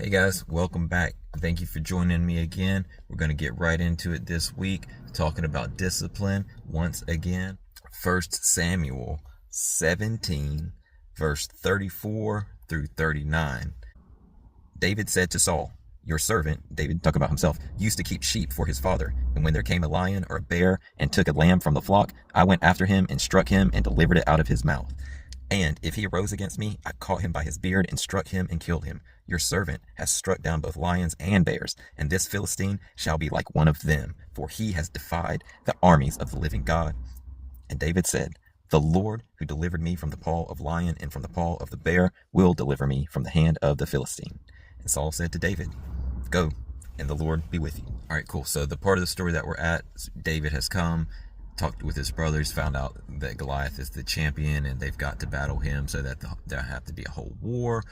Hey guys, welcome back. Thank you for joining me again. We're going to get right into it this week, talking about discipline once again. 1 Samuel 17, verse 34 through 39. David said to Saul, "Your servant," David talking about himself, "used to keep sheep for his father. And when there came a lion or a bear and took a lamb from the flock, I went after him and struck him and delivered it out of his mouth. And if he arose against me, I caught him by his beard and struck him and killed him. Your servant has struck down both lions and bears, and this Philistine shall be like one of them, for he has defied the armies of the living God." And David said, "The Lord who delivered me from the paw of lion and from the paw of the bear will deliver me from the hand of the Philistine." And Saul said to David, "Go, and the Lord be with you." All right, cool. So the part of the story that we're at, David has come, talked with his brothers, found out that Goliath is the champion and they've got to battle him, so that there have to be a whole war.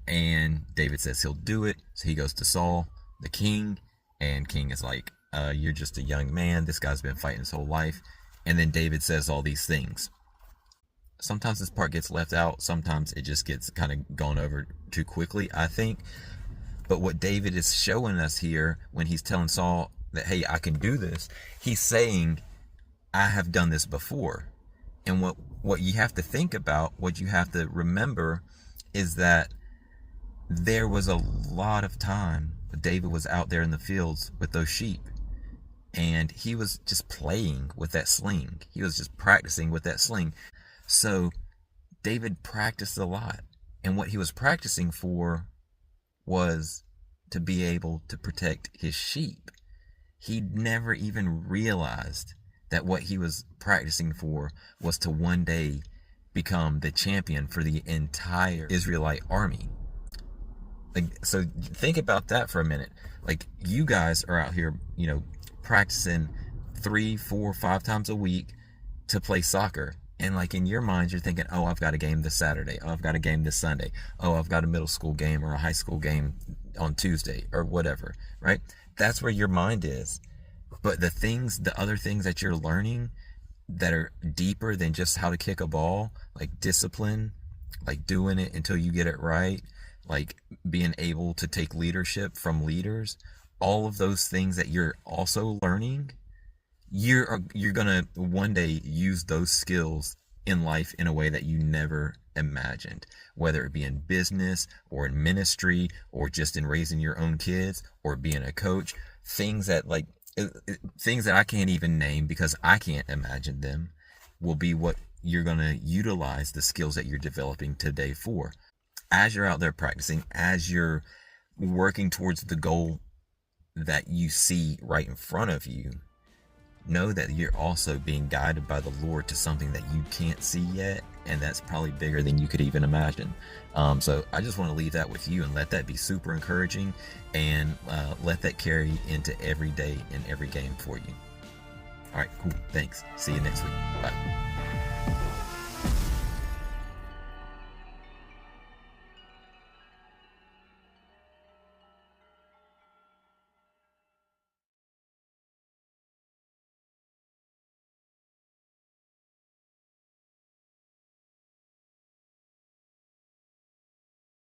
And David says he'll do it. So he goes to Saul, the king, and king is like, "You're just a young man. This guy's been fighting his whole life." And then David says all these things. Sometimes this part gets left out. Sometimes it just gets kind of gone over too quickly, I think. But what David is showing us here when he's telling Saul that, hey, I can do this, he's saying, I have done this before. And what you have to think about, what you have to remember, is that there was a lot of time David was out there in the fields with those sheep, and he was just playing with that sling. He was just practicing with that sling. So David practiced a lot, and what he was practicing for was to be able to protect his sheep. He never even realized that what he was practicing for was to one day become the champion for the entire Israelite army. So think about that for a minute. Like, you guys are out here, practicing 3, 4, 5 times a week to play soccer. And like, in your mind, you're thinking, oh, I've got a game this Saturday. Oh, I've got a game this Sunday. Oh, I've got a middle school game or a high school game on Tuesday or whatever, right? That's where your mind is. But the other things that you're learning that are deeper than just how to kick a ball, like discipline, like doing it until you get it right, like being able to take leadership from leaders, all of those things that you're also learning, you're gonna one day use those skills in life in a way that you never imagined, whether it be in business or in ministry or just in raising your own kids or being a coach. Things that I can't even name because I can't imagine them will be what you're going to utilize the skills that you're developing today for. As you're out there practicing, as you're working towards the goal that you see right in front of you, know that you're also being guided by the Lord to something that you can't see yet, and that's probably bigger than you could even imagine. So I just want to leave that with you and let that be super encouraging, and let that carry into every day and every game for you. All right, cool. Thanks. See you next week. Bye.